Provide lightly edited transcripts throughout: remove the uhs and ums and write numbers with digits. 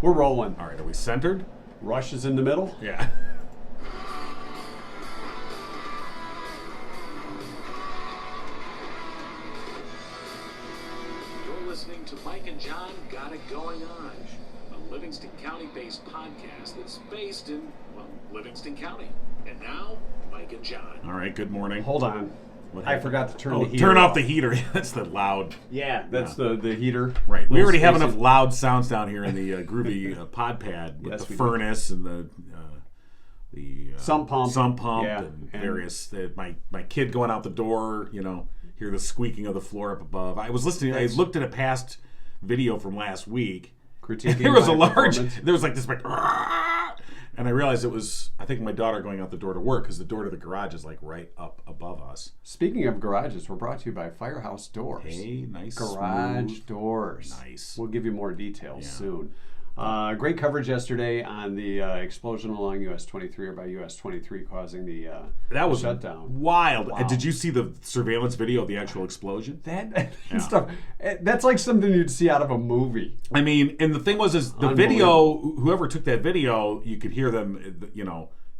We're rolling. All right, are we centered? Rush is in the middle. Yeah. You're listening to Mike and John Got It Going On, a Livingston County-based podcast that's based in, well, Livingston County. And now, Mike and John. All right, good morning. Hold on. I forgot to turn the heater turn off the heater. That's the loud. Yeah, that's the heater. Right. We already have enough loud sounds down here in the groovy pod pad with the furnace and the sump pump, and various. My kid going out the door, hear the squeaking of the floor up above. I was listening. I looked at a past video from last week. There was like this like. And I realized it was, I think, my daughter going out the door to work because the door to the garage is like right up above us. Speaking of garages, we're brought to you by Firehouse Tours. Hey, nice. Garage doors. Nice. We'll give you more details soon. Great coverage yesterday on the explosion along US 23 or by US 23 causing the that was shutdown. Wild. Wow. Did you see the surveillance video of the actual explosion? That stuff. That's like something you'd see out of a movie. I mean, and the thing was, is the video, whoever took that video, you could hear them,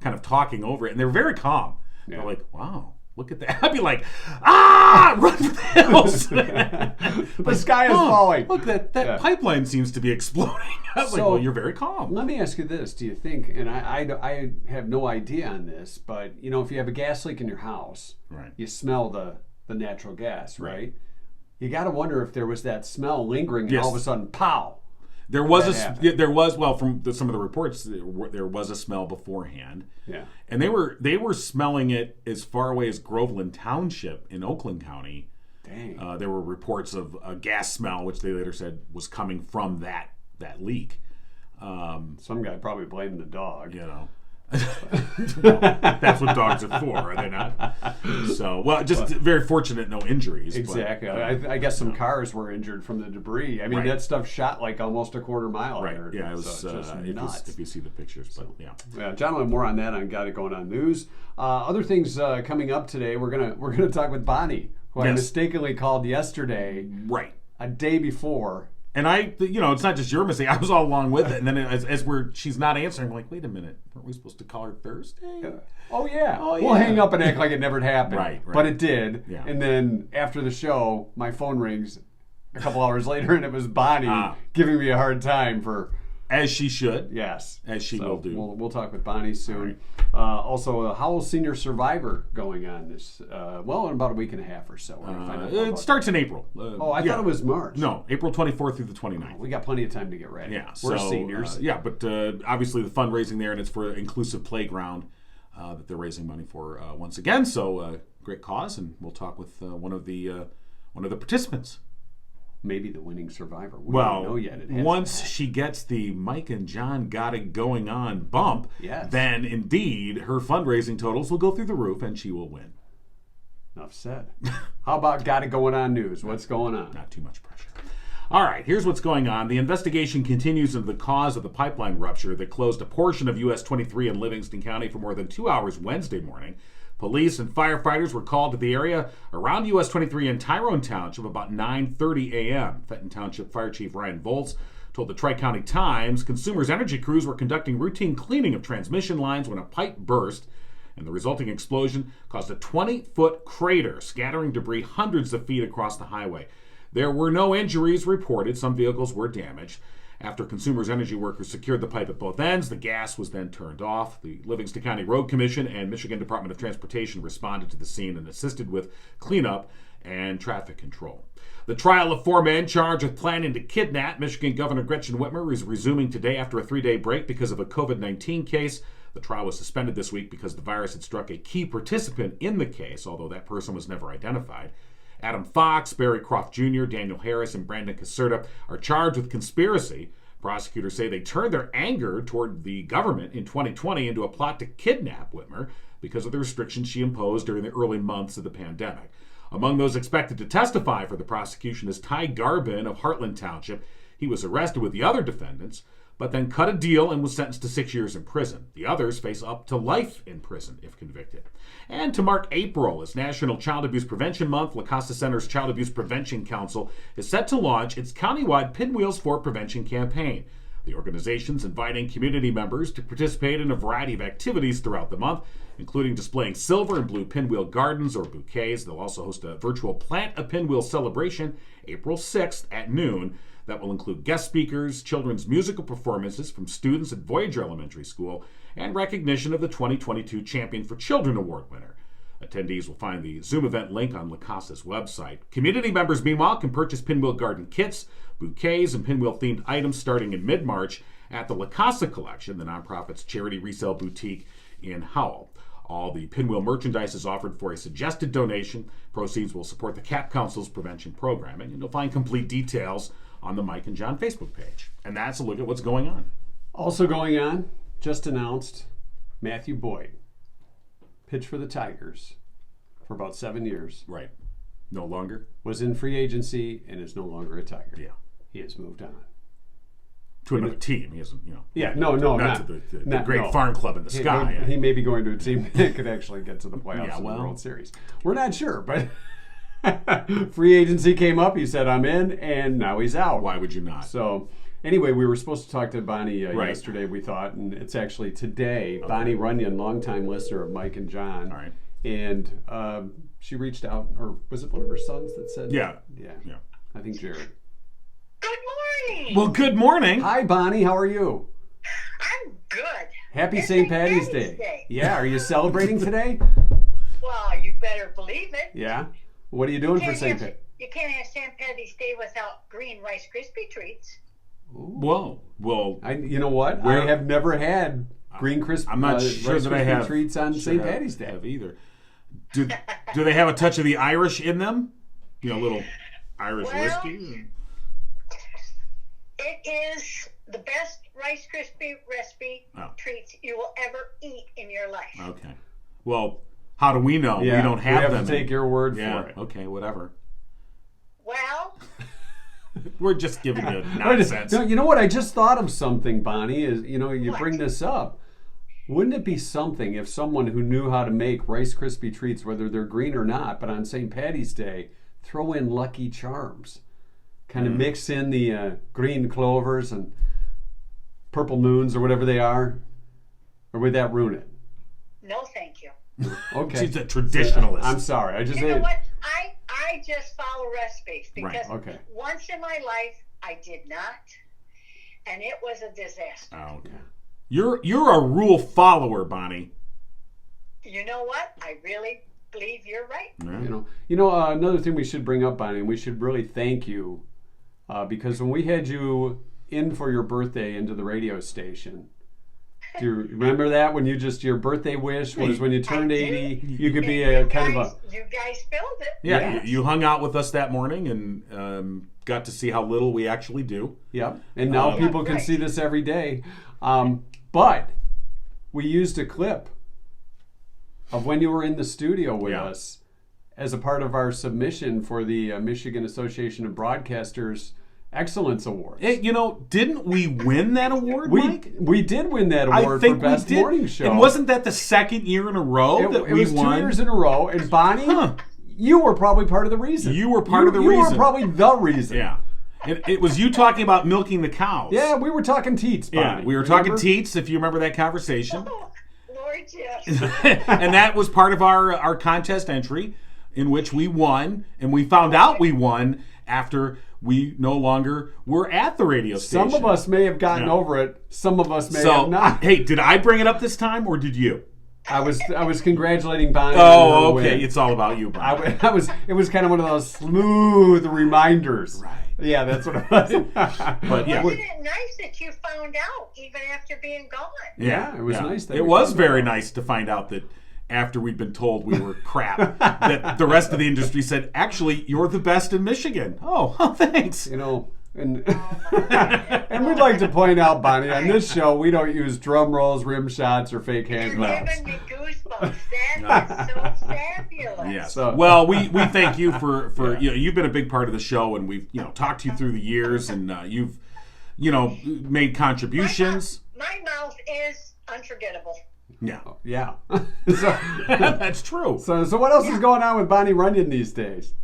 kind of talking over it, and they were very calm. Yeah. They're like, wow. Look at that. I'd be like, run for the hills. The sky is falling. Look, that pipeline seems to be exploding. I was like, well, you're very calm. Let me ask you this. Do you think, and I have no idea on this, but, if you have a gas leak in your house, right, you smell the natural gas, right? You got to wonder if there was that smell lingering and all of a sudden, pow. From some of the reports, there was a smell beforehand. Yeah. And they were smelling it as far away as Groveland Township in Oakland County. Dang. There were reports of a gas smell, which they later said was coming from that leak. Some guy probably blamed the dog. That's what dogs are for, are they not? So, very fortunate, no injuries. Exactly. But, I guess some cars were injured from the debris. I mean, that stuff shot like almost a quarter mile. Right. There. Yeah, it was just nuts. If you see the pictures, but yeah. John will have more on that on Got It Going On News. Other things coming up today. We're gonna talk with Bonnie, who I mistakenly called yesterday. Right. A day before. And it's not just your mistake. I was all along with it. And then as she's not answering, I'm like, wait a minute. Weren't we supposed to call her Thursday? Oh, yeah. We'll hang up and act like it never happened. Right. But it did. Yeah. And then after the show, my phone rings a couple hours later, and it was Bonnie giving me a hard time for... As she should. Yes. As she will do. We'll talk with Bonnie soon. Right. Also, a Howell Senior Survivor going on this, in about a week and a half or so. It starts in April. I thought it was March. No, April 24th through the 29th. We got plenty of time to get ready. Yeah. We're seniors. But obviously the fundraising there, and it's for Inclusive Playground that they're raising money for once again. So great cause, and we'll talk with one of the participants. Maybe the winning survivor. We don't know yet. Once she gets the Mike and John Got It Going On bump, then indeed her fundraising totals will go through the roof and she will win. Enough said. How about Got It Going On News? What's going on? Not too much pressure. All right, here's what's going on. The investigation continues into the cause of the pipeline rupture that closed a portion of US 23 in Livingston County for more than 2 hours Wednesday morning. Police and firefighters were called to the area around US 23 in Tyrone Township about 9:30 a.m. Fenton Township Fire Chief Ryan Volz told the Tri-County Times Consumers Energy crews were conducting routine cleaning of transmission lines when a pipe burst, and the resulting explosion caused a 20-foot crater, scattering debris hundreds of feet across the highway. There were no injuries reported. Some vehicles were damaged. After Consumers Energy workers secured the pipe at both ends, the gas was then turned off. The Livingston County Road Commission and Michigan Department of Transportation responded to the scene and assisted with cleanup and traffic control. The trial of 4 men charged with planning to kidnap Michigan Governor Gretchen Whitmer is resuming today after a 3-day break because of a COVID-19 case. The trial was suspended this week because the virus had struck a key participant in the case, although that person was never identified. Adam Fox, Barry Croft Jr., Daniel Harris, and Brandon Caserta are charged with conspiracy. Prosecutors say they turned their anger toward the government in 2020 into a plot to kidnap Whitmer because of the restrictions she imposed during the early months of the pandemic. Among those expected to testify for the prosecution is Ty Garbin of Heartland Township. He was arrested with the other defendants, but then cut a deal and was sentenced to 6 years in prison. The others face up to life in prison if convicted. And to mark April as National Child Abuse Prevention Month, La Costa Center's Child Abuse Prevention Council is set to launch its countywide Pinwheels for Prevention campaign. The The organization's inviting community members to participate in a variety of activities throughout the month, including displaying silver and blue pinwheel gardens or bouquets. They'll also host a virtual Plant a Pinwheel celebration April 6th at noon that will include guest speakers, children's musical performances from students at Voyager Elementary School, and recognition of the 2022 Champion for Children Award winner. Attendees will find the Zoom event link on La Casa's website. Community members, meanwhile, can purchase pinwheel garden kits, bouquets, and pinwheel-themed items starting in mid-March at the La Casa Collection, the nonprofit's charity resale boutique in Howell. All the pinwheel merchandise is offered for a suggested donation. Proceeds will support the CAP Council's prevention programming, and you'll find complete details on the Mike and John Facebook page. And that's a look at what's going on. Also going on, just announced, Matthew Boyd pitched for the Tigers for about 7 years. Right. No longer? Was in free agency and is no longer a Tiger. Yeah. He has moved on. To another team. He isn't, Yeah, not to the great farm club in the sky. He may be going to a team that could actually get to the playoffs in the World Series. We're not sure, but free agency came up. He said, I'm in, and now he's out. Why would you not? So, anyway, we were supposed to talk to Bonnie yesterday, we thought, and it's actually today. Okay. Bonnie Runyon, longtime listener of Mike and John. All right. And she reached out, or was it one of her sons that said? Yeah. I think Jared. Good morning. Well, good morning. Hi, Bonnie. How are you? I'm good. Happy St. Patty's Day. Yeah. Are you celebrating today? Well, you better believe it. Yeah. What are you doing for St. Patty's? You can't have St. Patty's Day without green Rice Krispie treats. Whoa. Well, you know what? I have never had green I'm not sure Rice that Krispie I have treats on St. Patty's Day. Have either. Do they have a touch of the Irish in them? You know, a little Irish whiskey? It is the best Rice Krispie recipe treats you will ever eat in your life. Okay. Well, how do we know? Yeah, we don't have them. We have to take your word for it. Okay, whatever. Well, we're just giving you nonsense. You know what? I just thought of something, Bonnie, is, you bring this up. Wouldn't it be something if someone who knew how to make Rice Krispie treats, whether they're green or not, but on St. Patty's Day, throw in Lucky Charms? Kind of mix in the green clovers and purple moons or whatever they are? Or would that ruin it? no, thank you. Okay. She's a traditionalist. I'm sorry. You know what? I just follow recipes because once in my life I did not, and it was a disaster. Oh, okay. You're a rule follower, Bonnie. You know what? I really believe you're right. Yeah. Another thing we should bring up, Bonnie, and we should really thank you, because when we had you in for your birthday into the radio station, do you remember that when your birthday wish was when you turned 80, you could be a kind of a... You guys filled it. Yeah, you hung out with us that morning and got to see how little we actually do. Yep, and now people can see this every day. But we used a clip of when you were in the studio with us as a part of our submission for the Michigan Association of Broadcasters Excellence Awards. Didn't we win that award, Mike? We did win that award for Best Morning Show. And wasn't that the second year in a row that we won? It was 2 years in a row. And Bonnie, you were probably part of the reason. You were part of the reason. You were probably the reason. Yeah. It was you talking about milking the cows. Yeah, we were talking teats, Bonnie. Yeah, we were talking teats, if you remember that conversation. Oh, Lord, yes. And that was part of our contest entry in which we won, and we found out we won after we no longer were at the radio station. Some of us may have gotten over it. Some of us may have not. Hey, did I bring it up this time, or did you? I was congratulating Bonnie. Oh, okay. Win. It's all about you, Bonnie. It was kind of one of those smooth reminders. Right. Yeah, that's what it was. But yeah, wasn't it nice that you found out even after being gone? Yeah, it was nice. It was very nice to find out that after we'd been told we were crap, that the rest of the industry said, "Actually, you're the best in Michigan." Oh, thanks. And we'd like to point out, Bonnie, on this show, we don't use drum rolls, rim shots, or fake hand claps. You're giving me goosebumps. That is so fabulous. Yeah. So, well, we thank you for you've been a big part of the show, and we've talked to you through the years, and you've made contributions. My mouth is unforgettable. Yeah. So, that's true. So what else is going on with Bonnie Runyon these days?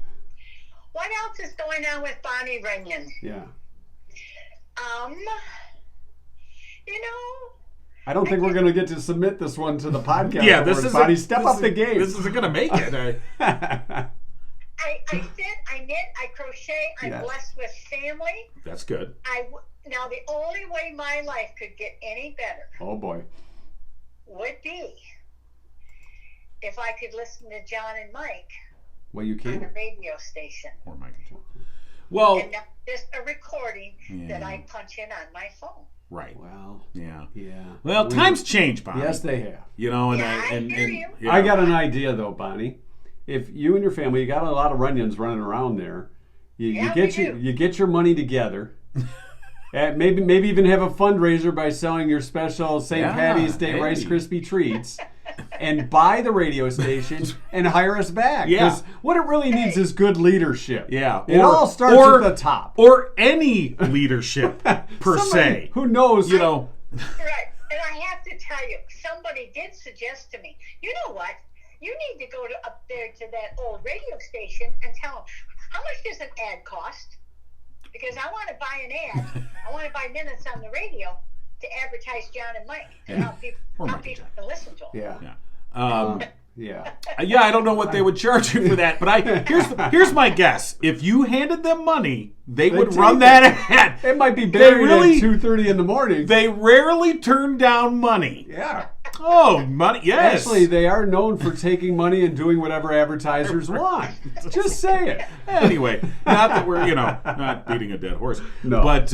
What else is going on with Bonnie Runyon? Yeah. You know. I don't think we're going to get to submit this one to the podcast. Yeah, this is Bonnie. Step up the game. This isn't going to make it. I sit, I knit, I crochet. I'm blessed with family. That's good. Now, the only way my life could get any better. Oh boy. Would be if I could listen to John and Mike. Well, you can. On a radio station. Or Mike and John. Well, and not just a recording that I punch in on my phone. Right. Well. Yeah. Yeah. Well, times change, Bonnie. Yes, they have. You know, and I hear you. You know. I got an idea though, Bonnie. If you and your family, you got a lot of Runyons running around there, you get your money together. And maybe even have a fundraiser by selling your special St. Patty's Day Rice Krispie treats, and buy the radio station and hire us back. Yeah. What it really needs is good leadership. Yeah. It all starts at the top. Or any leadership per se. Who knows? You know. Right. And I have to tell you, somebody did suggest to me, you know what? You need to go up there to that old radio station and tell them, how much does an ad cost? Because I want to buy an ad. I want to buy minutes on the radio to advertise John and Mike and how people can listen to them. Yeah. Yeah, I don't know what they would charge you for that, but here's my guess. If you handed them money, they would run that ad. It might be buried at 2:30 in the morning. They rarely turn down money. Yeah. Oh, money, yes. Actually, they are known for taking money and doing whatever advertisers want. Just say it. Anyway, not that we're, not beating a dead horse. No. But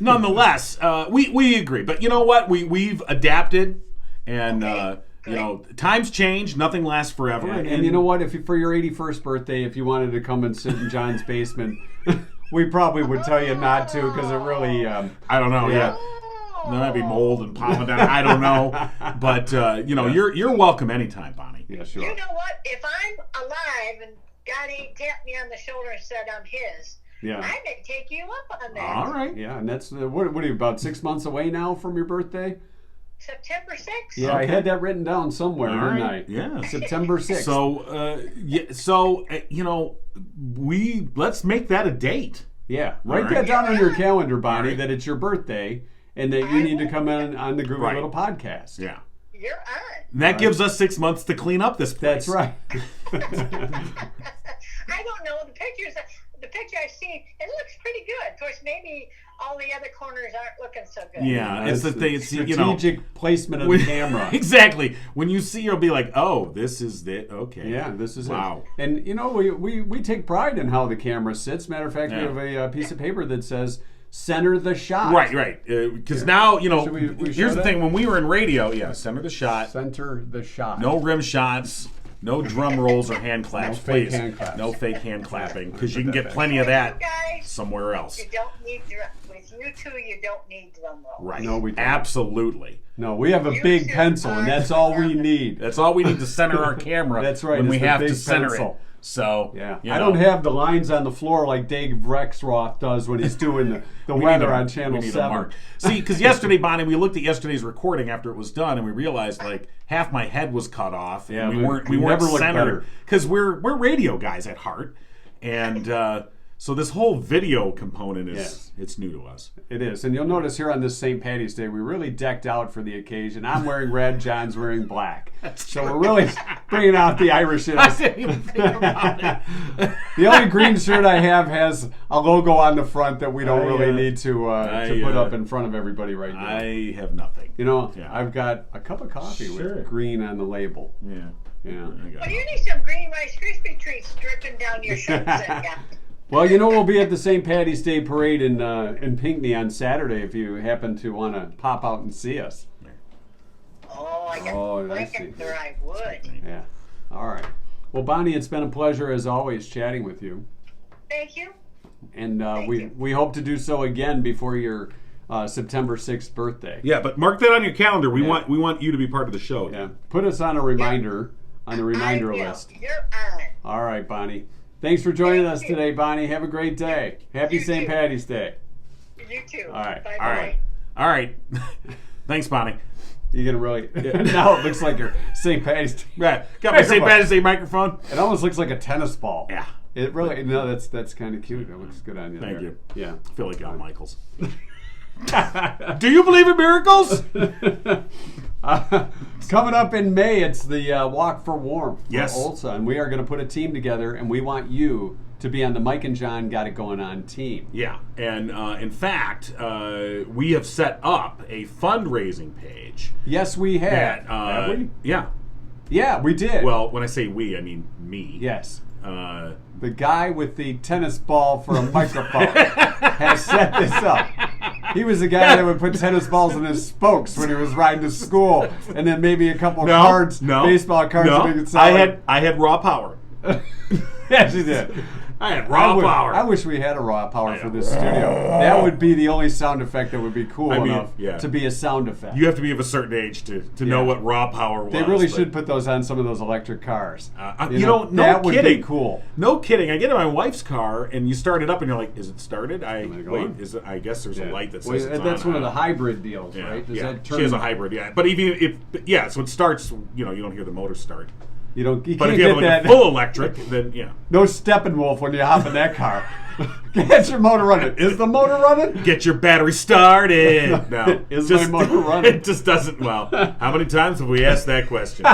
nonetheless, we agree. But you know what? We've adapted, and times change. Nothing lasts forever. Yeah, and you know what? If for your 81st birthday, if you wanted to come and sit in John's basement, we probably would tell you not to, because it really... I don't know. Yeah. There might be mold and pollen down. I don't know, but you're welcome anytime, Bonnie. Yeah, sure. You know what? If I'm alive and God ain't tapped me on the shoulder and said I'm his, I may take you up on that. All right. Yeah, and that's what are you, about 6 months away now from your birthday? September 6th. Yeah, I had that written down somewhere, didn't I? Yeah, September 6th. So let's make that a date. Yeah, write that down on your calendar, Bonnie, that it's your birthday. And that you need to come in on the Groovy Little Podcast. Yeah. You're on. And that gives us 6 months to clean up this place. That's right. I don't know. The picture I've seen, it looks pretty good. Of course, maybe all the other corners aren't looking so good. Yeah, it's the thing. It's strategic placement of the camera. Exactly. When you see, you'll be like, "Oh, this is it." Okay. Yeah, this is wow. It. And we take pride in how the camera sits. Matter of fact, we have a piece of paper that says, "Center the shot." Right. Because now, here's the thing. When we were in radio, center the shot. Center the shot. No rim shots. No drum rolls or hand claps, fake please. Hand claps. No fake hand clapping, because you can get plenty of that somewhere else. You don't need with you two. You don't need drum roll. Right. No, we don't. Absolutely. No, we have a big pencil, and that's all we need. That's all we need to center our camera. That's right. When we have to center pencil. it. So yeah, I don't have the lines on the floor like Dave Rexroth does when he's doing the weather on Channel 7. See, because yesterday, Bonnie, we looked at yesterday's recording after it was done, and we realized like half my head was cut off. Yeah, and we weren't centered because we're radio guys at heart, and so this whole video component is it's new to us. It is, and you'll notice here on this St. Patty's Day, we really decked out for the occasion. I'm wearing red, John's wearing black. So we're really bringing out the Irish in us. I didn't even think about it. The only green shirt I have has a logo on the front that we don't really need to put up in front of everybody right now. I have nothing. I've got a cup of coffee with green on the label. Yeah. Well, you need some green Rice Krispie treats dripping down your shirt. Well, we'll be at the St. Patty's Day Parade in Pinckney on Saturday if you happen to want to pop out and see us. Oh, I would. Yeah. All right. Well, Bonnie, it's been a pleasure as always chatting with you. Thank you. And we hope to do so again before your September 6th birthday. Yeah, but mark that on your calendar. We want you to be part of the show. Yeah. Put us on a reminder list. You're on. All right, Bonnie. Thanks for joining us today, Bonnie. Have a great day. Happy St. Patty's Day. You too. All right. Bye-bye. All right. Thanks, Bonnie. You're going to really... Now it looks like your St. Patty's Day. Right. Got my St. Patty's Day microphone. It almost looks like a tennis ball. Yeah. It really... No, that's kind of cute. It looks good on you. Thank you. Yeah. I feel like Al Michaels. Do you believe in miracles? Coming up in May, it's the Walk for Warmth for Yes. Ulsa, and we are going to put a team together, and we want you to be on the Mike and John Got It Going On team. Yeah, and in fact, we have set up a fundraising page. Yes, we have. Have we? Yeah. Yeah, we did. Well, when I say we, I mean me. Yes. Uh, The guy with the tennis ball for a microphone has set this up. He was the guy that would put tennis balls in his spokes when he was riding to school, and then maybe a couple cards, baseball cards. No, that he could sell. I had raw power. Yes, he did. I had raw power. I wish we had a raw power for this studio. That would be the only sound effect that would be cool enough to be a sound effect. You have to be of a certain age to know what raw power was. They really should put those on some of those electric cars. No that kidding. would be cool. No kidding. I get in my wife's car and you start it up and you're like, is it started? going? Is it? I guess there's a light that says it's that's on. one of the hybrid deals, right? Does that turn she has a hybrid. Yeah, but even if so it starts. You don't hear the motor start. You But can't if you have get that. a full electric, then No Steppenwolf when you hop in that car. Get your motor running. Is the motor running? Get your battery started. No, Is my motor running? It just doesn't. Well, how many times have we asked that question?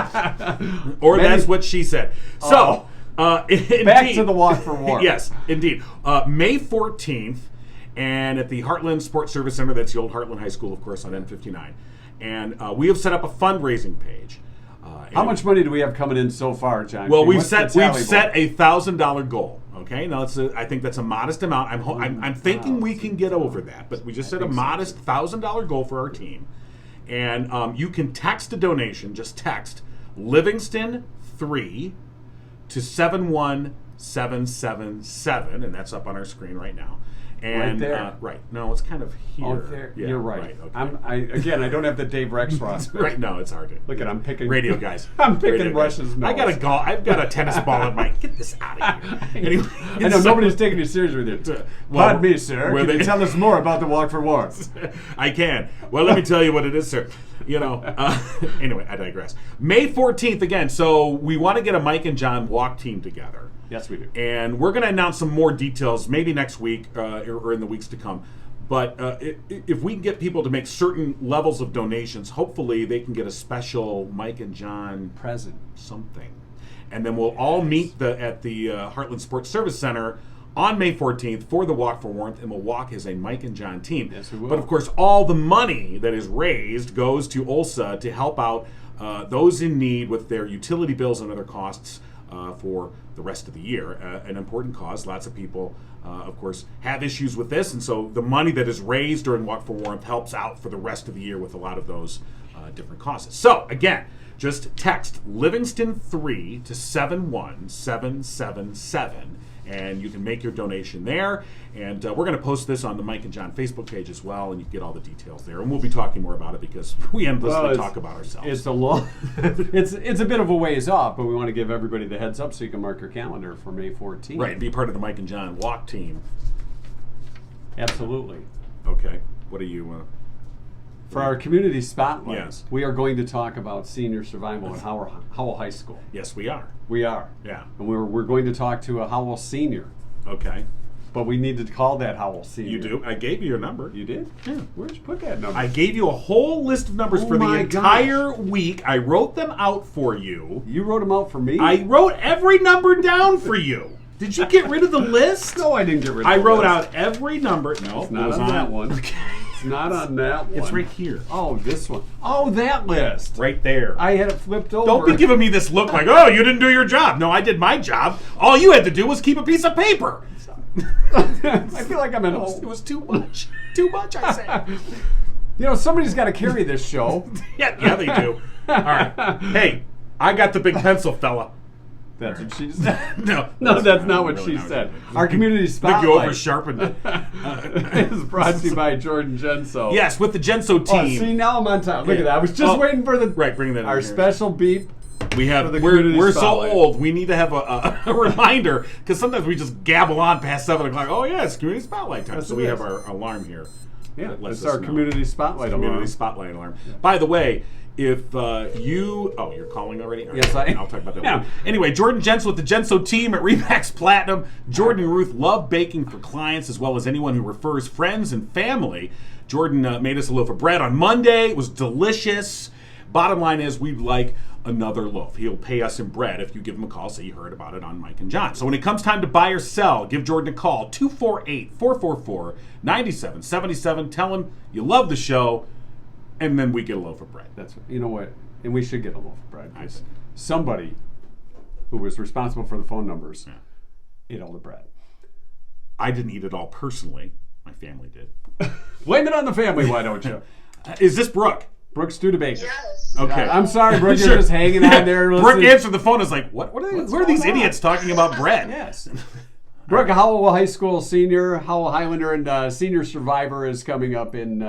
Or that's what she said. So, back indeed, to the Walk for Warmth. Yes, indeed. May 14th, and at the Heartland Sports Service Center. That's the old Heartland High School, of course, on N59. And we have set up a fundraising page. How much money do we have coming in so far, John? Well, we've What's set the tally board? a $1,000 goal. Okay, now I think that's a modest amount. I'm thinking we can get over that, but we just set a modest $1,000 goal for our team, and you can text a donation. Just text Livingston 3 to 71777, and that's up on our screen right now. And, right there. Right. No, it's kind of here. Oh, there. Yeah, You're right. Okay. I don't have the Dave Rexroth. Right. No, it's hard to Look at I'm picking radio guys. I'm picking Radio Russia's guys. nose. I've got a tennis ball in my. Get this out of here. Anyway, I know nobody's taking you serious with you. Pardon me, sir. Can you tell us more about the Walk for Warmth? I can. Well, let me tell you what it is, sir. Anyway, I digress. May 14th again. So we want to get a Mike and John walk team together. Yes, we do. And we're going to announce some more details maybe next week or in the weeks to come. But if we can get people to make certain levels of donations, hopefully they can get a special Mike and John present something. And then we'll all meet at the Heartland Sports Service Center on May 14th for the Walk for Warmth, and we'll walk as a Mike and John team. Yes, we will. But of course, all the money that is raised goes to ULSA to help out those in need with their utility bills and other costs for the rest of the year. An important cause. Lots of people, of course, have issues with this, and so the money that is raised during Walk for Warmth helps out for the rest of the year with a lot of those different causes. So, again, just text Livingston 3 to 71777, and you can make your donation there. And we're going to post this on the Mike and John Facebook page as well, and you can get all the details there. And we'll be talking more about it because we endlessly talk about ourselves. It's a it's a bit of a ways off, but we want to give everybody the heads up so you can mark your calendar for May 14th. Right, be part of the Mike and John walk team. Absolutely. Okay, what do you... For our community spotlight, Yes. we are going to talk about senior survival at Howell High School. Yes, we are. We are. Yeah. And we're going to talk to a Howell Senior. Okay. But we need to call that Howell Senior. You do? I gave you your number. You did? Yeah. Where'd you put that number? I gave you a whole list of numbers for the my entire week. I wrote them out for you. You wrote them out for me? I wrote every number down for you. Did you get rid of the list? No, I didn't get rid of I the wrote list. out every number. No, It's not it was on that one. It's not on that one. It's right here. Oh, this one. Oh, that list. Right there. I had it flipped over. Don't be giving me this look like, oh, you didn't do your job. No, I did my job. All you had to do was keep a piece of paper. I feel like I'm at home. It was too much. Too much, I said. Somebody's got to carry this show. Yeah, they do. All right. Hey, I got the big pencil, fella. That's what she said. No, that's not what she said. Our community I think you spotlight over-sharpened it. is brought to you by Jordan Genso. Yes, with the Genso Oh, team. see, now I'm on time. Look at that. I was just waiting for Right, bring that in our here. special beep. We have for the community we're so spotlight. old. We need to have a reminder because sometimes we just gabble on past 7 o'clock. Oh yeah, it's community spotlight time. Yes, So it we is. have our alarm here. Yeah, that lets it's us our know. community spotlight alarm. Community spotlight alarm. By the way, if you're calling already? All right, Yes, I am. I'll talk about that Yeah. later. Anyway, Jordan Gents with the Genso team at Remax Platinum. Jordan and Ruth love baking for clients as well as anyone who refers friends and family Jordan made us a loaf of bread on Monday. It was delicious. Bottom line is we'd like another loaf. He'll pay us in bread if you give him a call, say you heard about it on Mike and John. So when it comes time to buy or sell, give Jordan a call, 248-444-9777. Tell him you love the show, and then we get a loaf of bread. That's, you know what, and we should get a loaf of bread. Nice. Somebody who was responsible for the phone numbers ate all the bread. I didn't eat it all personally. My family did. Blame it on the family, why don't you? Is this Brooke? Brooke Studebaker. Yes. Okay. I'm sorry, Brooke, Sure. you're just hanging on there. Brooke listening. answered the phone. Is like, what are these going on? idiots talking about bread? Yes. Brooke, Howell High School senior, Howell Highlander, and Senior Survivor is coming up in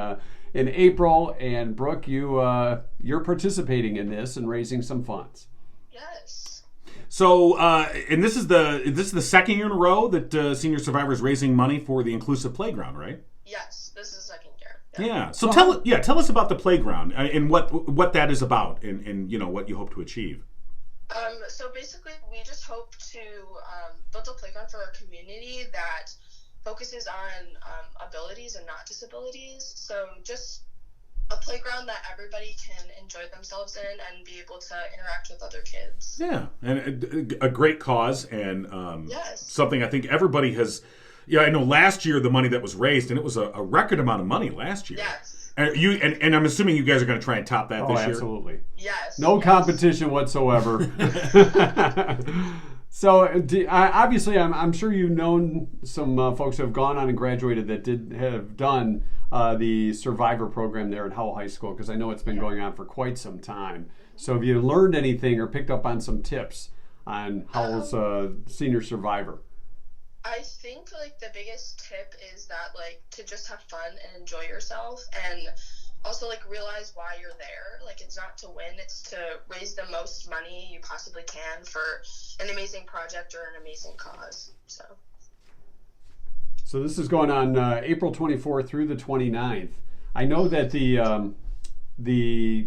April. And Brooke, you're participating in this and raising some funds. Yes. So, and this is the second year in a row that Senior Survivor is raising money for the inclusive playground, right? Yes. This is the second year. Yeah. So tell us about the playground and what that is about and what you hope to achieve. So basically, we just hope to build a playground for our community that focuses on abilities and not disabilities. So just a playground that everybody can enjoy themselves in and be able to interact with other kids. Yeah, and a great cause and Yes. something I think everybody has. Yeah, I know last year the money that was raised, and it was a record amount of money last year. Yes. And I'm assuming you guys are going to try and top that Oh, this year. absolutely. Yes. No yes. competition whatsoever. So, obviously, I'm sure you've known some folks who have gone on and graduated that have done the Survivor program there at Howell High School, because I know it's been going on for quite some time. So have you learned anything or picked up on some tips on Howell's Senior Survivor? I think the biggest tip is that to just have fun and enjoy yourself, and also realize why you're there. It's not to win, it's to raise the most money you possibly can for an amazing project or an amazing cause. So this is going on April 24th through the 29th. I know that the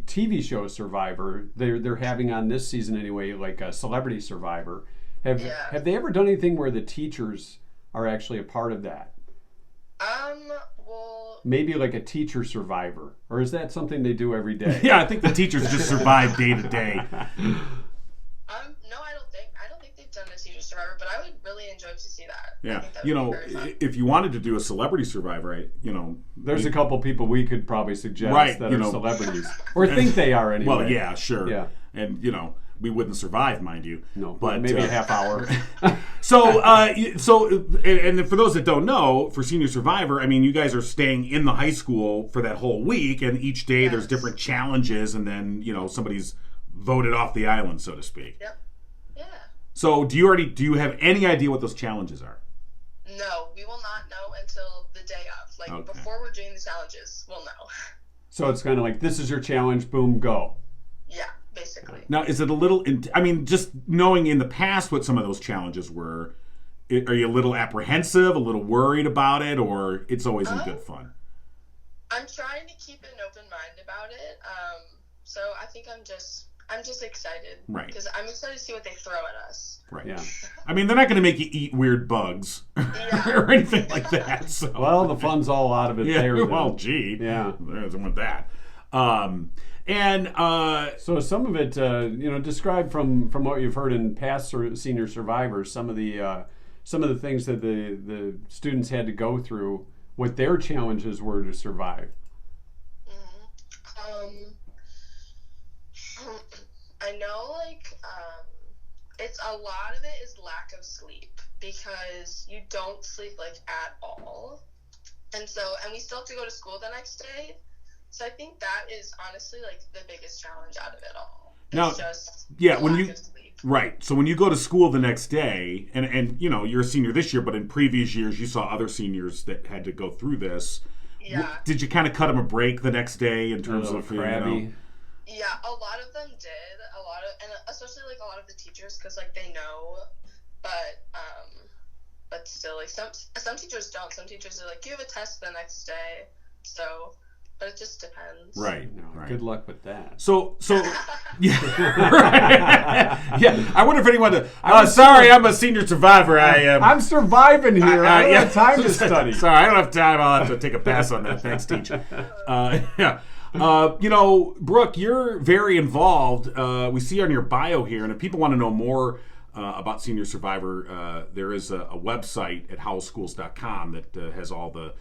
TV show Survivor, they're having on this season anyway, a Celebrity Survivor. Have they ever done anything where the teachers are actually a part of that? Well, maybe a teacher survivor, or is that something they do every day? Yeah, I think the teachers just survive day to day. no, I don't think they've done a teacher survivor, but I would really enjoy to see that. Yeah, I think that would be very fun. if you wanted to do a Celebrity Survivor, there's a couple people we could probably suggest Right, that are celebrities, or think they are anyway. Well, yeah, sure. Yeah. And we wouldn't survive, mind you. No, but maybe a half hour. So for those that don't know, for Senior Survivor, you guys are staying in the high school for that whole week, and each day there's different challenges, and then somebody's voted off the island, so to speak. Yep. Yeah. So do you have any idea what those challenges are? No, we will not know until the day of. Okay. Before we're doing the challenges, we'll know. So it's kind of this is your challenge, boom, go. Yeah, basically. Now, is it a little... just knowing in the past what some of those challenges were, are you a little apprehensive, a little worried about it, or it's always in good fun? I'm trying to keep an open mind about it. So I think I'm just excited. Right. Because I'm excited to see what they throw at us. Right. Yeah. They're not going to make you eat weird bugs or anything like that. So. Well, the fun's all out of it there. Then. Well, gee. Yeah. There's one with that. So some of it, describe from what you've heard in past Senior Survivors, some of the things that the students had to go through, what their challenges were to survive. I know, it's a lot of it is lack of sleep, because you don't sleep at all, and we still have to go to school the next day. So I think that is honestly the biggest challenge out of it all. It's just lack of sleep. Right. So when you go to school the next day, and you're a senior this year, but in previous years you saw other seniors that had to go through this. Yeah. Did you kind of cut them a break the next day in terms of crabby? Yeah, a lot of them did. And especially a lot of the teachers, because they know, but still some teachers don't. Some teachers are you have a test the next day, so. but it just depends. Right. Good luck with that. So yeah, right. Yeah. I wonder if anyone. Sorry, I'm a senior survivor. I'm surviving here. I don't have time to study. Sorry, I don't have time. I'll have to take a pass on that. Thanks, teach. Yeah. Brooke, you're very involved. We see on your bio here, and if people want to know more about Senior Survivor, there is a website at howellschools.com that has all the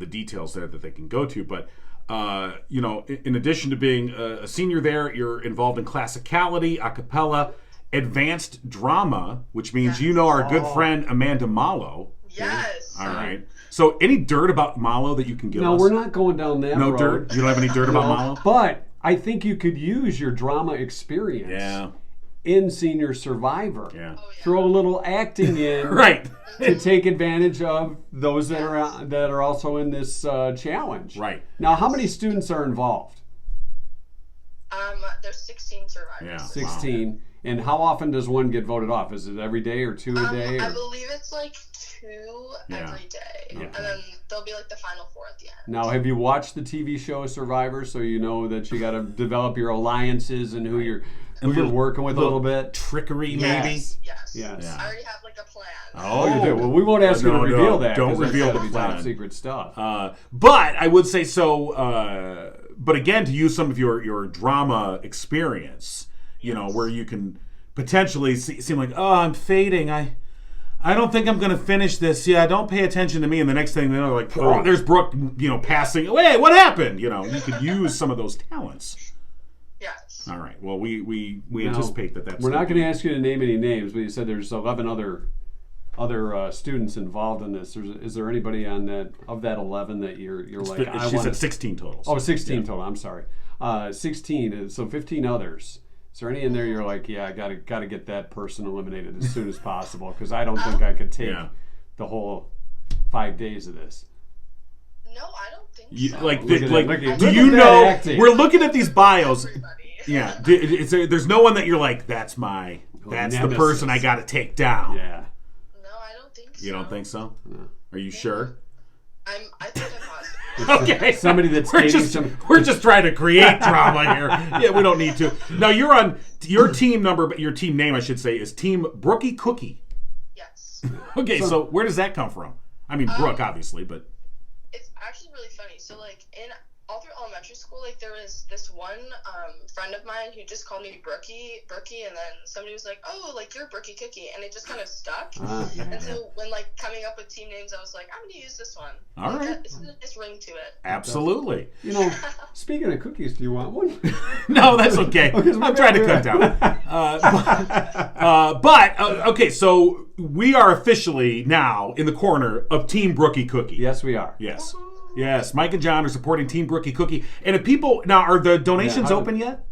details there that they can go to. But in addition to being a senior there, you're involved in classicality, a cappella, advanced drama, which means our good friend Amanda Malo. Yes. All right. So any dirt about Malo that you can give us? No, we're not going down that road. No dirt? You don't have any dirt about Malo? But I think you could use your drama experience in Senior Survivor. Yeah. Oh, yeah. Throw a little acting in Right. to take advantage of those that are also in this challenge. Right. Now, how many students are involved? There's 16 survivors. Yeah. 16. Wow. And how often does one get voted off? Is it every day or 2 a day? I believe it's like 2 every day. Okay. And then there'll be like the final 4 at the end. Now, have you watched the TV show Survivor, so you know that you got to develop your alliances and who you're working with a little bit? Trickery, Yes. maybe? Yes. Yeah. I already have like a plan. Oh, you do? Well, we won't ask you to reveal that. Don't 'cause that's reveal gotta the be plan. top secret stuff. But I would say so. But again, to use some of your drama experience, where you can potentially seem like, oh, I'm fading. I don't think I'm going to finish this. Yeah, don't pay attention to me. And the next thing they know, like, oh, there's Brooke, passing. Hey, what happened? You could use some of those talents. Yes. All right. Well, we anticipate that's. We're not going to ask you to name any names, but you said there's 11 other students involved in this. Is there anybody on that of that 11 that you're like? She said 16 total. Oh, 16 total. I'm sorry. 16. So 15 others. Is there any in there you're like, yeah, I gotta get that person eliminated as soon as possible because I don't think I could take the whole 5 days of this. No, I don't think so. We're looking at these bios. Everybody. Yeah, there's no one that you're like, that's the person I got to take down. Yeah. No, I don't think so. You don't think so? No. Are you sure? I think I'm positive. Okay. Somebody that's we're just trying to create drama here. Yeah, we don't need to. Now you're on your team number, but your team name I should say is Team Brookie Cookie. Yes. Okay, so where does that come from? I mean, Brooke, obviously, but it's actually really funny. So like all through elementary school, like there was this one friend of mine who just called me Brookie, and then somebody was like, oh, like you're Brookie Cookie, and it just kind of stuck. And so when like coming up with team names, I was like, I'm gonna use this one. All right. It's a nice ring to it. Absolutely. Speaking of cookies, do you want one? No, that's okay. I'm trying to cut down. Okay, so we are officially now in the corner of Team Brookie Cookie. Yes, we are. Yes. Yes, Mike and John are supporting Team Brookie Cookie. And if people now, are the donations open yet?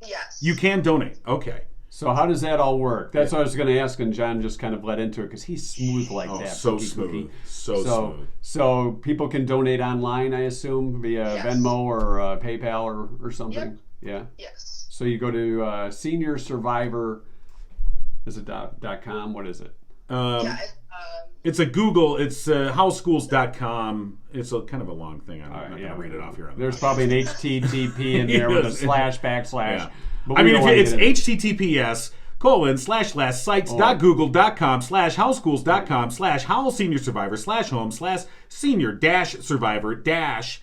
Yes. You can donate. Okay. So how does that all work? That's what I was going to ask, and John just kind of led into it because he's smooth like that. So Brookie smooth. Cookie. So smooth. So people can donate online, I assume, via Venmo or PayPal or something. Yep. Yeah. Yes. So you go to Senior Survivor. Is it .com? What is it? It's a Google. It's howschools.com. It's a kind of a long thing. I'm not going to read it off here. There's probably an HTTP in there with a //. Yeah. I mean, it's https://sites.google.com/howlschoolsdocom/howlseniorsurvivor/senior-survivor-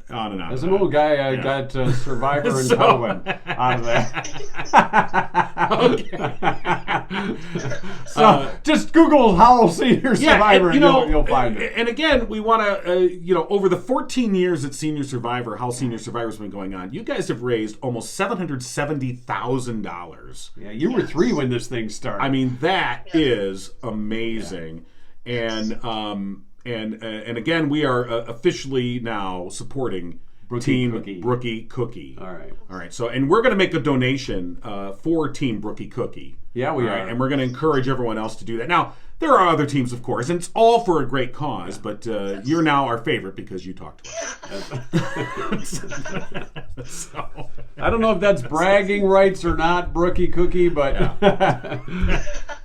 on and on. As an old guy, I got Survivor and Cohen out of that. So just Google Howell Senior Survivor and you'll find it. And again, we want to, over the 14 years that Senior Survivor, Howell Senior Survivor has been going on, you guys have raised almost $770,000. Yeah, you were 3 when this thing started. I mean, that is amazing. And again, we are officially now supporting Team Brookie Cookie. All right. So, and we're going to make a donation for Team Brookie Cookie. Yeah, we are. And we're going to encourage everyone else to do that. Now, there are other teams, of course, and it's all for a great cause, but you're now our favorite because you talked to us. I don't know if that's bragging rights or not, Brookie Cookie, but...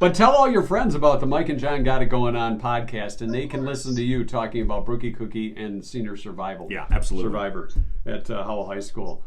But tell all your friends about the Mike and John Got It Going On podcast, and they can listen to you talking about Brookie Cookie and Senior Survival. Yeah, absolutely. Survivor at Howell High School.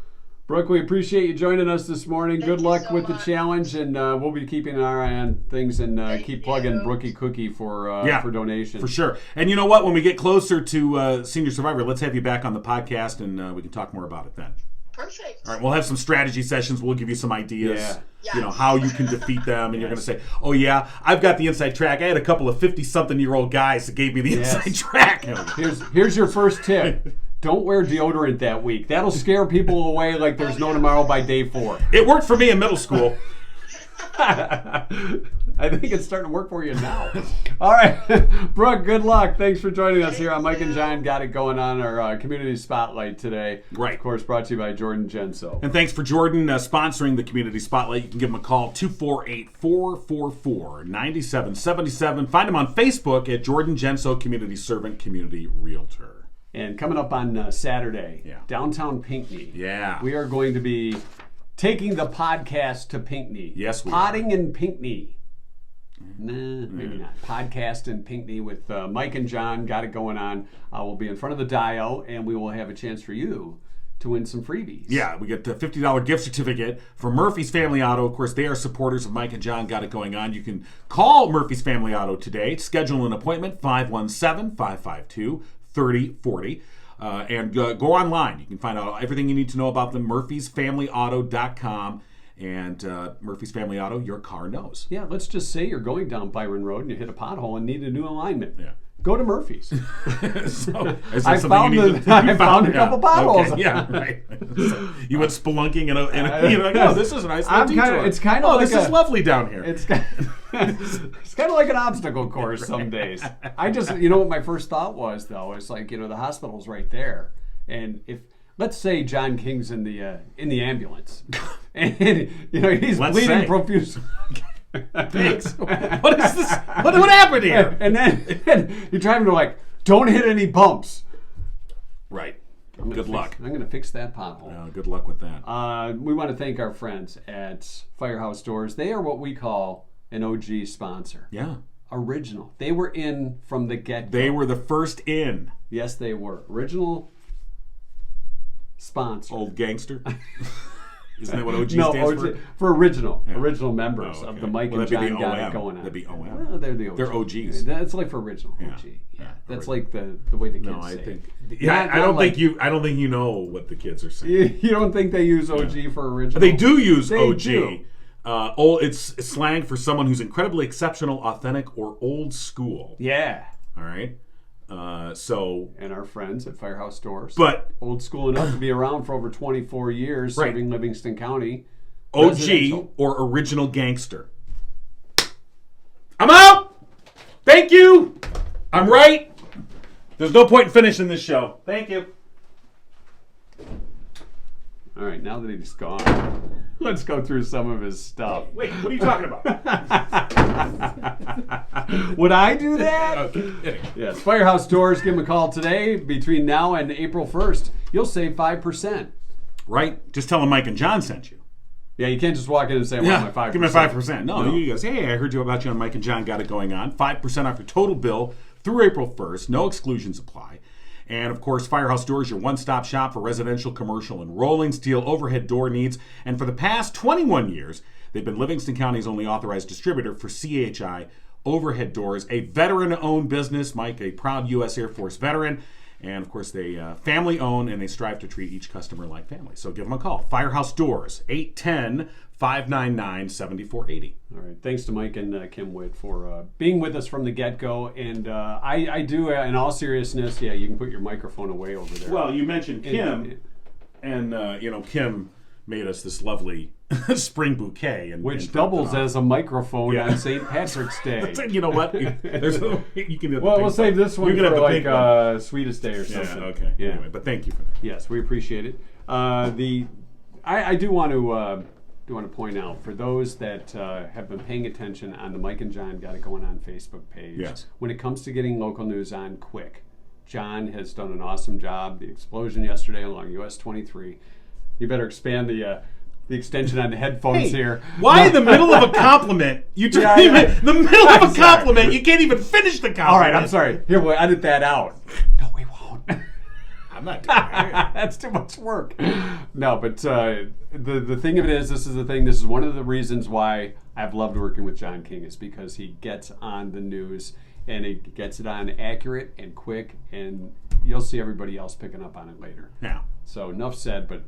Brooke, we appreciate you joining us this morning. Thank Good you luck so with much. the challenge, and we'll be keeping our eye on things and Thank keep plugging you. Brookie Cookie for donations. For sure. And you know what? When we get closer to Senior Survivor, let's have you back on the podcast, and we can talk more about it then. Perfect. All right, we'll have some strategy sessions. We'll give you some ideas, Yeah. you know, how you can defeat them. And you're going to say, oh, yeah, I've got the inside track. I had a couple of 50-something-year-old guys that gave me the inside track. Here's your first tip. Don't wear deodorant that week. That'll scare people away like there's no tomorrow by day 4. It worked for me in middle school. I think it's starting to work for you now. All right. Brooke, good luck. Thanks for joining us here on Mike and John Got It Going On, our Community Spotlight today. Right. Of course, brought to you by Jordan Genso. And thanks for Jordan sponsoring the Community Spotlight. You can give him a call, 248-444-9777. Find him on Facebook at Jordan Genso Community Servant, Community Realtor. And coming up on Saturday, Yeah. downtown Pinckney. Yeah. We are going to be taking the podcast to Pinckney. Yes, we Potting in Pinckney. Nah, maybe not. Podcast in Pinckney with Mike and John. Got it going on. We'll be in front of the dial, and we will have a chance for you to win some freebies. Yeah, we get the $50 gift certificate from Murphy's Family Auto. Of course, they are supporters of Mike and John Got It Going On. You can call Murphy's Family Auto today. Schedule an appointment, 517-552-3040. And go online. You can find out everything you need to know about them, murphysfamilyauto.com. And Murphy's Family Auto, your car knows. Yeah, let's just say you're going down Byron Road and you hit a pothole and need a new alignment. Yeah. Go to Murphy's. So, is that I something found you need the- I found a yeah, couple potholes. Okay, yeah, right. So you went spelunking in a you're like, oh, this is a nice I'm little kinda- detour. it's kinda oh, like this is a- lovely down here. It's kind of like an obstacle course some days. I just, what my first thought was, though, is like, the hospital's right there. And if, let's say John King's in the ambulance, and, he's Let's bleeding say. profusely. Thanks. What is this? What happened here? And then you're driving to like, don't hit any bumps. Right. I'm Good luck. I'm going to fix that pothole. Good luck with that. We want to thank our friends at Firehouse Tours. They are what we call an OG sponsor. Yeah. Original. They were in from the get-go. They were the first in. Yes, they were. Original sponsor. Old gangster. Isn't that what OG no, stands OG, for original. Yeah. Original members Oh, of okay. the Mike Well, and that'd be John the Got OM. It Going On. That'd be OM. Well, they're the OGs. They're OGs. That's like for original. Yeah. OG. Yeah. That's Original. like the way the kids No, I say think. it. Yeah, Not I don't like- think you know what the kids are saying. You don't think they use OG for original? They do use They OG. do. It's slang for someone who's incredibly exceptional, authentic, or old school. Yeah. All right. So, And our friends at Firehouse Tours. but Old school enough to be around for over 24 years, Right. serving Livingston County. OG Residential. or original gangster. I'm out. Thank you. I'm right. There's no point in finishing this show. Thank you. All right, now that he's gone, let's go through some of his stuff. Wait, what are you talking about? Would I do that? Okay. Yes, Firehouse Tours. Give them a call today. Between now and April 1st, you'll save 5%. Right? Just tell them Mike and John sent you. Yeah, you can't just walk in and say, I want my 5%. Give me 5%. No, you guys, hey, I heard you about you on Mike and John Got It Going On. 5% off your total bill through April 1st. No exclusions apply. And, of course, Firehouse Doors, your one-stop shop for residential, commercial, and rolling steel overhead door needs. And for the past 21 years, they've been Livingston County's only authorized distributor for CHI overhead doors, a veteran-owned business. Mike, a proud U.S. Air Force veteran. And, of course, they family-owned, and they strive to treat each customer like family. So give them a call. Firehouse Doors, 810-599-7480. All right. Thanks to Mike and Kim Witt for being with us from the get-go. And I do, in all seriousness, yeah, you can put your microphone away over there. Well, you mentioned Kim, and Kim made us this lovely spring bouquet, which doubles as a microphone on St. Patrick's Day. You know what? You can. Well, we'll save this one You can have for the pink one. like Sweetest Day or something. Yeah. Okay. Yeah. Anyway, but thank you for that. Yes, we appreciate it. I do want to point out for those that have been paying attention on the Mike and John Got It Going On Facebook page. Yes. When it comes to getting local news on quick, John has done an awesome job. The explosion yesterday along US 23. You better expand the the extension on the headphones here. Why in the middle of a compliment? You the middle of a compliment, you can't even finish the compliment. All right, I'm sorry. Here, we'll edit that out. No, we won't. I'm not doing that. That's too much work. No, but the thing of it is, this is one of the reasons why I've loved working with John King, is because he gets on the news and he gets it on accurate and quick, and you'll see everybody else picking up on it later. Yeah. So enough said, but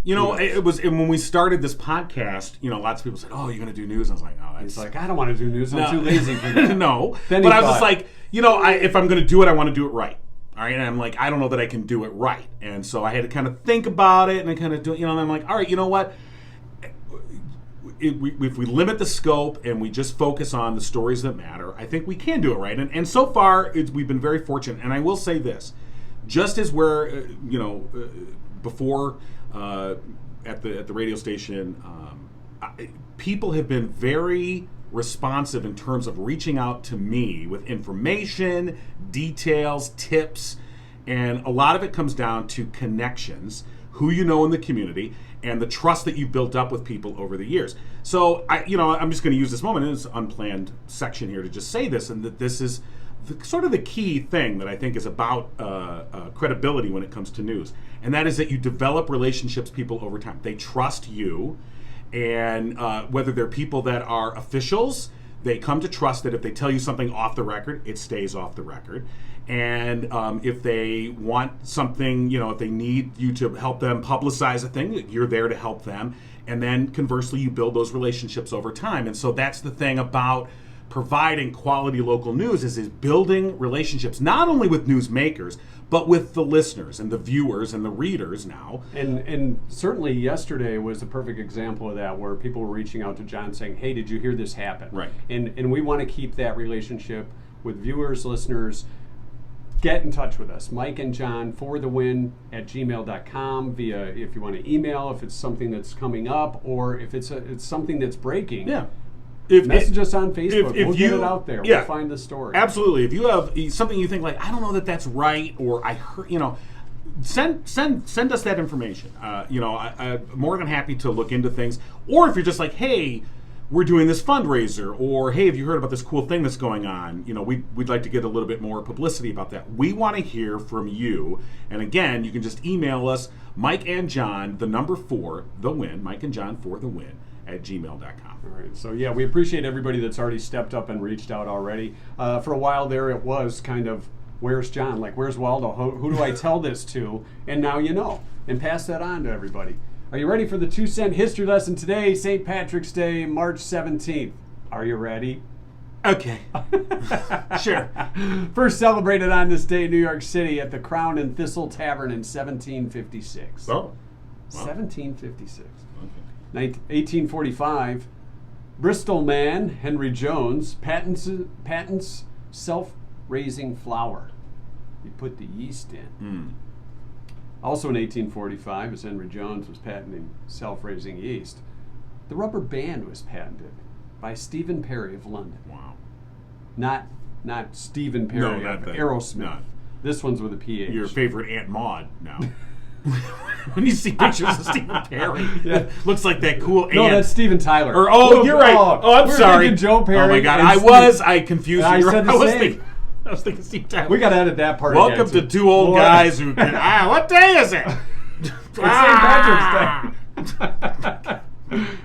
it was when we started this podcast, lots of people said, "Oh, you're going to do news?" I was like, "Oh, it's like, I don't want to do news. I'm too lazy for that." No. But I was just like, if I'm going to do it, I want to do it right. All right, and I'm like, I don't know that I can do it right, and so I had to kind of think about it, and I kind of do it, and I'm like, all right, you know what? If we limit the scope and we just focus on the stories that matter, I think we can do it right. And so far, we've been very fortunate. And I will say this, just as we're, before at the radio station, people have been very responsive in terms of reaching out to me with information, details, tips, and a lot of it comes down to connections, who you know in the community, and the trust that you've built up with people over the years. So I'm just going to use this moment in this unplanned section here to just say this, and that this is sort of the key thing that I think is about credibility when it comes to news, and that is that you develop relationships people over time. They trust you. And whether they're people that are officials, they come to trust that if they tell you something off the record, it stays off the record. And if they want something, if they need you to help them publicize a thing, you're there to help them. And then conversely, you build those relationships over time. And so that's the thing about providing quality local news is building relationships, not only with newsmakers, but with the listeners and the viewers and the readers now. And certainly yesterday was a perfect example of that, where people were reaching out to John saying, hey, did you hear this happen? Right. And we want to keep that relationship with viewers, listeners. Get in touch with us, Mike and John for the win at gmail.com via, if you want to email, if it's something that's coming up, or if it's something that's breaking. Yeah. Message us on Facebook. We'll get it out there. Yeah, we'll find the story. Absolutely. If you have something you think like, I don't know that that's right, or I heard, send us that information. I'm more than happy to look into things. Or if you're just like, hey, we're doing this fundraiser, or hey, have you heard about this cool thing that's going on? We'd like to get a little bit more publicity about that. We want to hear from you. And again, you can just email us, Mike and John, the number 4, the win, Mike and John for the win, at gmail.com. All right. So yeah, we appreciate everybody that's already stepped up and reached out already. For a while there, it was kind of, where's John? Like, where's Waldo? Who do I tell this to? And now you know, and pass that on to everybody. Are you ready for the 2-cent history lesson today, St. Patrick's Day, March 17th? Are you ready? Okay. Sure. First celebrated on this day in New York City at the Crown and Thistle Tavern in 1756. Oh. Wow. 1756. Okay. 1845, Bristol man Henry Jones patents self-raising flour. He put the yeast in. Also in 1845, as Henry Jones was patenting self-raising yeast, the rubber band was patented by Stephen Perry of London. Wow. Not Stephen Perry of Aerosmith. No. This one's with a PH. Your favorite Aunt Maud now. When you see pictures of Stephen Perry, looks like that cool aunt. No, that's Steven Tyler. You're right. I'm sorry. Joe Perry. Oh my God, I confused you. I said the same. I was thinking Steve Tyler. We got to edit that part. Welcome to two old guys who can. What day is it? It's St. Patrick's Day.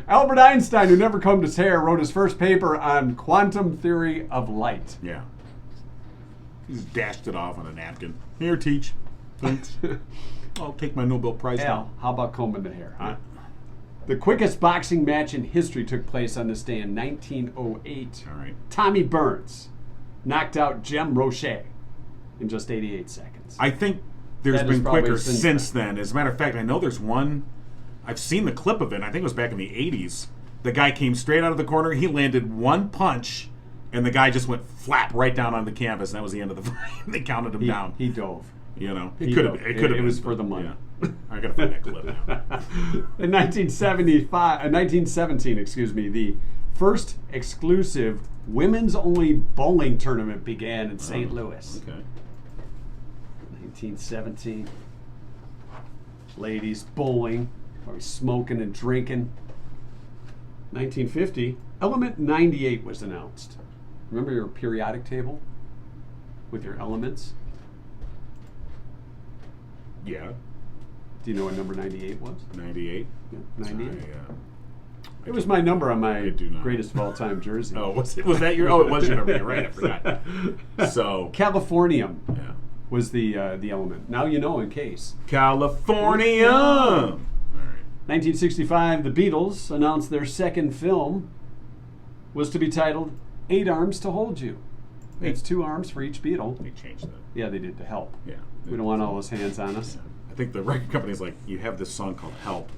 Albert Einstein, who never combed his hair, wrote his first paper on quantum theory of light. Yeah. He just dashed it off on a napkin. Here, teach. Thanks. I'll take my Nobel Prize now. How about combing the hair, huh? The quickest boxing match in history took place on this day in 1908. All right. Tommy Burns knocked out Jem Roche in just 88 seconds. I think there's been quicker since then. As a matter of fact, I know there's one. I've seen the clip of it. I think it was back in the 80s. The guy came straight out of the corner. He landed one punch, and the guy just went flap right down on the canvas. And that was the end of the fight. They counted him down. He dove. It could have. It was for the money. Yeah. I gotta find that clip now. In 1917, the first exclusive women's-only bowling tournament began in St. Louis. Okay. 1917. Ladies bowling. Probably smoking and drinking. 1950, Element 98 was announced. Remember your periodic table with your elements? Yeah. Do you know what number 98 was? 98. Yeah, 98. I It was my number on my do not. greatest of all time jersey. Oh, was that your? Oh, it was your number. You're right. I forgot. So Californium yeah. was the element. Now you know in case. California. All right. 1965, the Beatles announced their second film was to be titled Eight Arms to Hold You. It's 2 arms for each Beatle. They changed that. Yeah, they did to help. Yeah. We don't want all those hands on us. Yeah. I think the record company's like, you have this song called Help.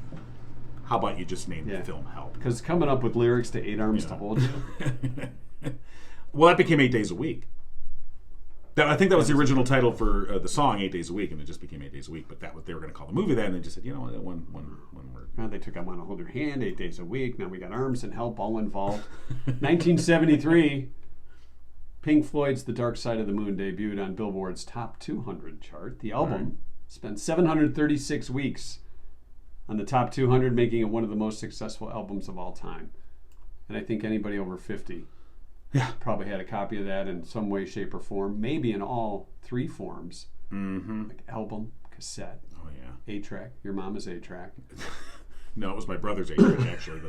How about you just name the film Help? Because coming up with lyrics to Eight Arms to Hold You. Well, that became 8 Days a Week. I think that was the original title for the song, 8 Days a Week, and it just became 8 Days a Week. But that what they were going to call the movie then, and they just said, you know, one word. Now they took I Want to Hold Your Hand, 8 Days a Week. Now we got Arms and Help all involved. 1973, Pink Floyd's The Dark Side of the Moon debuted on Billboard's Top 200 chart. The album spent 736 weeks on the Top 200, making it one of the most successful albums of all time. And I think anybody over 50 probably had a copy of that in some way, shape, or form, maybe in all 3 forms. Mm-hmm. Like album, cassette, Oh, yeah. 8-track. Your mama's 8-track. No, it was my brother's 8-track, actually.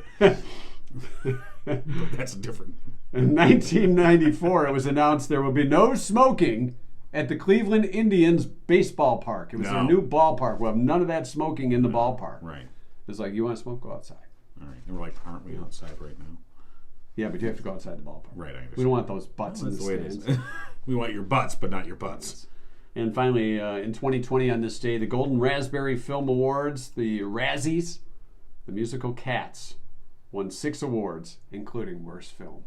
But that's different. In 1994, it was announced there will be no smoking at the Cleveland Indians baseball park. It was their new ballpark. We'll have none of that smoking in the ballpark. Right. It's like, you want to smoke? Go outside. All right. And we're like, aren't we outside right now? Yeah, but you have to go outside the ballpark. Right, I understand. We don't want those butts in the That's the way it stands. is. We want your butts, but not your butts. And finally, in 2020 on this day, the Golden Raspberry Film Awards, the Razzies, the musical Cats, won 6 awards, including Worst Film.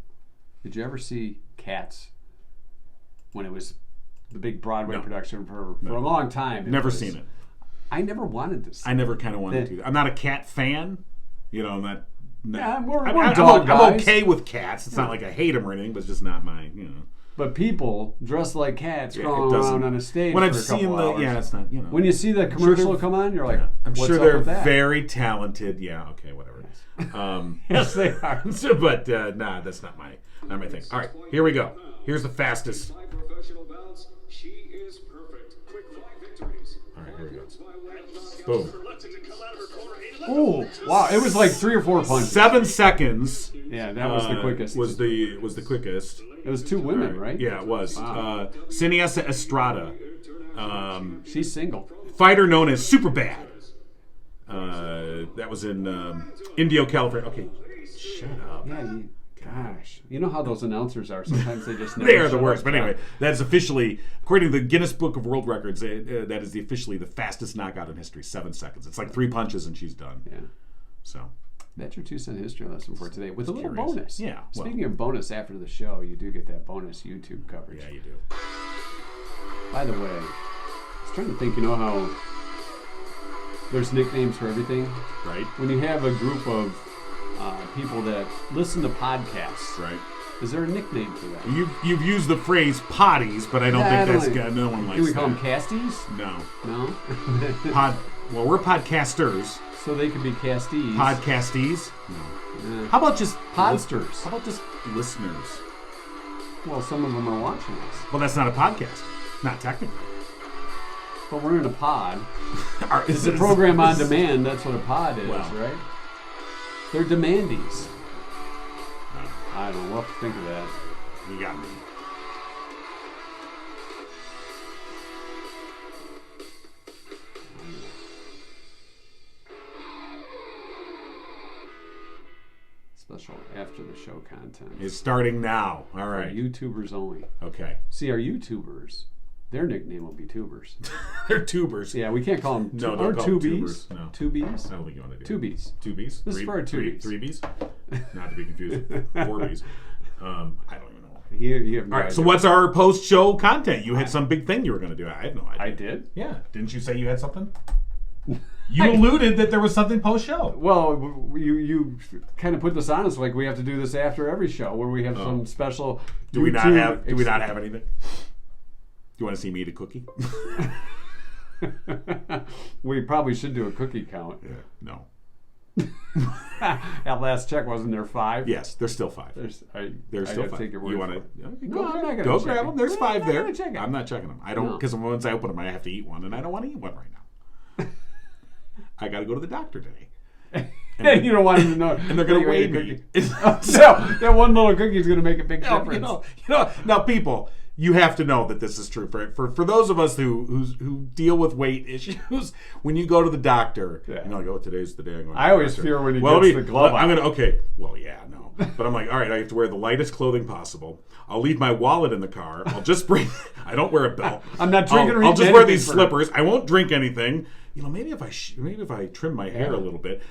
Did you ever see Cats when it was the big Broadway production for a long time? Never seen it. I never wanted to see it. I never kind of wanted to. I'm not a cat fan. You know, I'm not. Yeah, we're I'm dog guys. I'm okay with cats. It's not like I hate them or anything, but it's just not my, you know. But people dressed like cats crawling around on a stage when for I've a couple seen hours. it's not, you know. When you see the commercial come on, you're like, I'm what's sure up they're with that? very talented. Yeah, okay, whatever. Yes, they are. But that's not my thing. All right, here we go. Here's the fastest. 5 professional bouts. She is perfect. Quick 5 victories. All right, here we go. Boom. Oh, wow. It was like 3 or 4 punches. 7 seconds. Yeah, that was the quickest. Was the quickest. It was 2 women, right? Yeah, it was. Wow. Cinesa Estrada. She's single. Fighter known as Superbad. That was in Indio, California. Okay, shut up. Yeah, gosh. You know how those announcers are. Sometimes they just never They are the shut worst. up. But anyway, that's officially, according to the Guinness Book of World Records, that is officially the fastest knockout in history. 7 seconds. It's like 3 punches and she's done. Yeah. So that's your 2 cent history lesson for today with a little curious. bonus. Yeah, well. Speaking of bonus, after the show, you do get that bonus YouTube coverage. yeah, you do. By the way, I was trying to think, you know how there's nicknames for everything? Right. When you have a group of people that listen to podcasts, Right. is there a nickname for that? You've used the phrase potties, but I don't think that's good. No one likes Do we call that. them casties? No. No? Well, we're podcasters. So they could be casties. Podcastees. No. Yeah. How about just Podsters. How about just listeners? Well, some of them are watching us. Well, that's not a podcast. Not technically. But we're in a pod. It's a program on demand. That's what a pod is, Well. right? They're demandees. I don't know. We'll have to think of that. You got me. Special after the show content. It's starting now. All For right. YouTubers only. Okay. See, our YouTubers, their nickname will be tubers. They're tubers. Yeah, we can't call them No, or don't call them tubies. tubers. No. Tubies. I don't think you want to do that. Tubies. Two B's? This is for our two Bs. 3 B's? Not to be confused with 4 B's. I don't even know. You have no All right, so idea. what's our post-show content? You had some big thing you were going to do. I had no idea. I did? Yeah. Didn't you say you had something? You alluded that there was something post-show. Well, you kind of put this on us like we have to do this after every show where we have some special. Do we not YouTube have anything? Do you want to see me eat a cookie? We probably should do a cookie count. Yeah. No. At last check, wasn't there 5? Yes, there's still 5. There's still 5. Take your word You for want it. to No, I'm not gonna go check grab it. them? There's 5 I'm not there. gonna check it. I'm not checking them. I don't, No. because once I open them, I have to eat one, and I don't want to eat one right now. I got to go to the doctor today. And you don't want them to know. And they're going to that weigh you ate me. a cookie. So that one little cookie is going to make a big No, difference. now, people, you have to know that this is true. For those of us who deal with weight issues, when you go to the doctor, Yeah. like, oh, today's the day I'm going to I the always doctor. fear when he Well, gets the glove I'm on. going to, okay, well, yeah, no. But I'm like, all right, I have to wear the lightest clothing possible. I'll leave my wallet in the car. I'll just bring, I don't wear a belt. I'm not drinking or I'll eating just wear anything these for- slippers. I won't drink anything. Maybe if I trim my hair a little bit.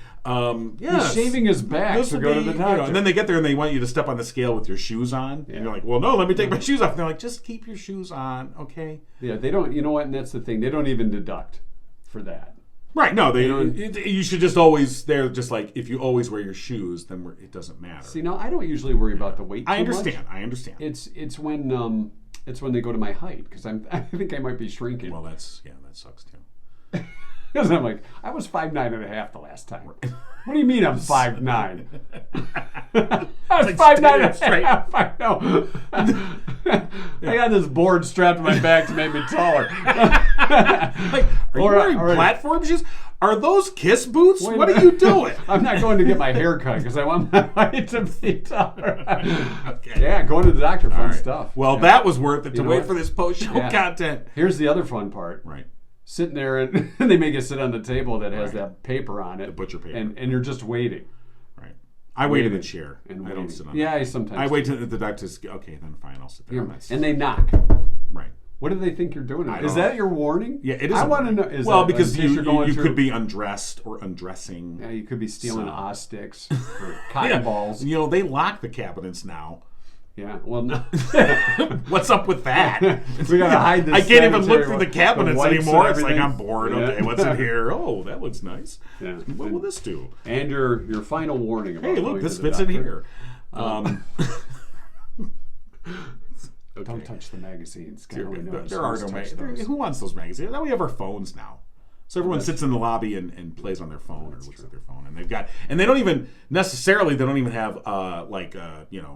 He's shaving his back This to will go to be, the doctor. and then they get there and they want you to step on the scale with your shoes on. Yeah. And you're like, well, no, let me take my shoes off. And they're like, just keep your shoes on, okay? Yeah, they don't. You know what? And that's the thing. They don't even deduct for that. Right, no, they know, you should just always, they're just like, if you always wear your shoes, then it doesn't matter. See, now I don't usually worry about the weight. I too much. understand, I understand. It's when they go to my height because I think I might be shrinking. Well, that sucks too. Because I'm like, I was 5'9.5" the last time. What do you mean I'm 5'9"? I was Like, 5'9.5". I know. I got this board strapped to my back to make me taller. Like, are you wearing platform shoes? Are those Kiss boots? Wait a What are minute. you doing? I'm not going to get my hair cut because I want my height to be taller. Okay. Yeah, going to the doctor, fun All right. stuff. Well, Yeah. that was worth it to You know wait what? for this post-show Yeah. content. Here's the other fun part. Right. Sitting there and they make you sit on the table that has Right. that paper on it. The butcher paper. And you're just waiting. Right. I wait in the Waiting. chair. And I don't waiting. sit on Yeah, it. I sometimes I wait till the doctor's, okay, then fine, I'll sit there. And they knock. Right. What do they think you're doing? I Is don't that know. your warning? Yeah, it is. I a want to know. warning. Is well, that, because in case you're going you through, could be undressed or undressing. Yeah, you could be stealing So- Oz sticks or cotton balls. They lock the cabinets now. Yeah, well, no. What's up with that? We gotta hide this. I can't even look sanitary through one- the cabinets wipes anymore. and It's like everything. I'm bored. Yeah. Okay, what's in here? Oh, that looks nice. Yeah. What will this do? And your final warning about Hey, going look, to this the fits in doctor. here. Don't touch the magazines. God only knows There are who's no touched magazines. those. Who wants those magazines? Now we have our phones now. So everyone sits in the lobby and plays on their phone or looks at their phone, and they don't even necessarily have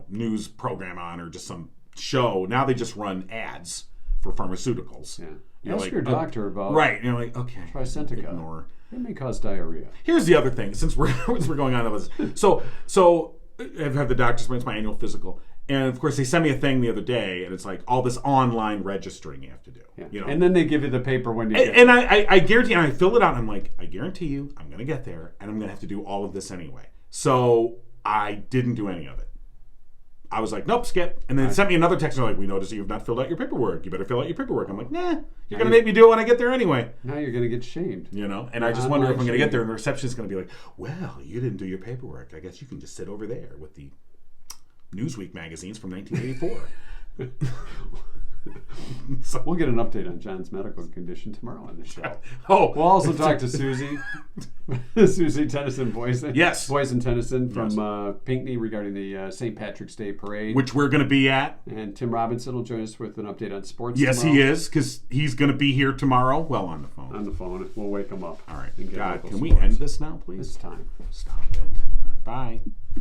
news program on or just some show. Now they just run ads for pharmaceuticals. Yeah. You're Ask like, your doctor about right. And you're like, okay, Tricentica. ignore. It may cause diarrhea. Here's the other thing. Since we're going on this, so I've had the doctor's appointment, it's my annual physical, and of course they sent me a thing the other day, and it's like all this online registering you have to do. Yeah. And then they give you the paper when you get And I guarantee, and I fill it out, and I'm like, I guarantee you, I'm going to get there, and I'm going to have to do all of this anyway. So I didn't do any of it. I was like, nope, skip. And then sent me another text, and they're like, we noticed that you've not filled out your paperwork. You better fill out your paperwork. I'm like, nah, you're going to make me do it when I get there anyway. Now you're going to get shamed. And I just wonder if I'm going to get there, and the receptionist's going to be like, well, you didn't do your paperwork. I guess you can just sit over there with the Newsweek magazines from 1984. So we'll get an update on John's medical condition tomorrow on the show. Oh, We'll also talk to Susie, Susie Tennyson-Boyson. Yes. Boyson-Tennyson from Pinckney regarding the St. Patrick's Day Parade. which we're going to be at. And Tim Robinson will join us with an update on sports Yes, tomorrow. he is, because he's going to be here tomorrow. Well, on the phone. On the phone. We'll wake him up. All right. and get God, local can we sports. end this now, please? It's time. Stop it. All right, bye.